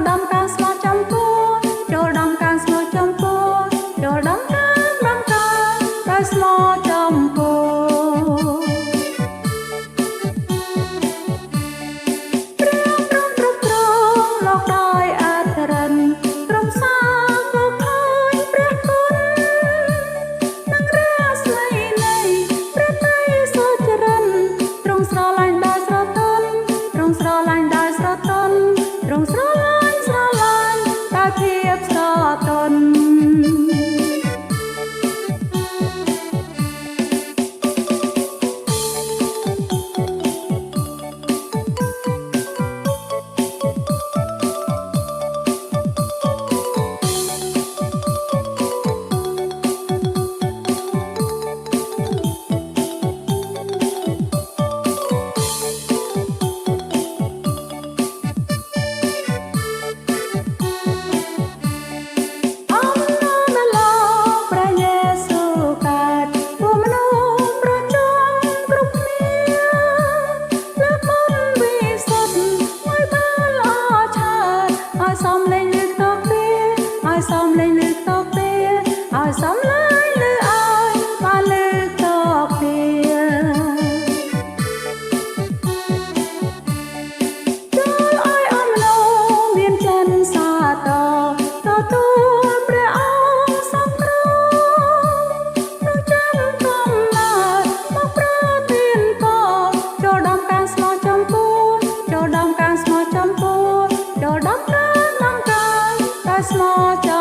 ដំកាស្មោះចំពោះចូលដំកាស្មោះចំពោះចូលដំកាដោយស្មោះចំពោះលោកដោយអធរិនទ្រង់សាលោកឃើញព្រះគុណនឹងរាស្មីនៃព្រះតីសុចរិនទ្រង់ស្រឡាញ់ដោយស្រទន់ទ្រង់ស្រឡាញ់ដោយស្រទន់ទ្រង់ស្រឡាញ់ដោយភាពស្រទន់សំលេងលើតកទេឲ្យសំលេងលើតកទេឲ្យសំលេងលើឲ្យបានលើតកទេចូលឲ្យអំឡូវមានចិនសាតទទួលព្រះអង្គសំរងនឹងចាំកំណើតមកប្រទានពរចូលដំកាងស្មោះចំពោះចូលដំកាងស្មោះចំពោះចូលដំកាស្មោះចំ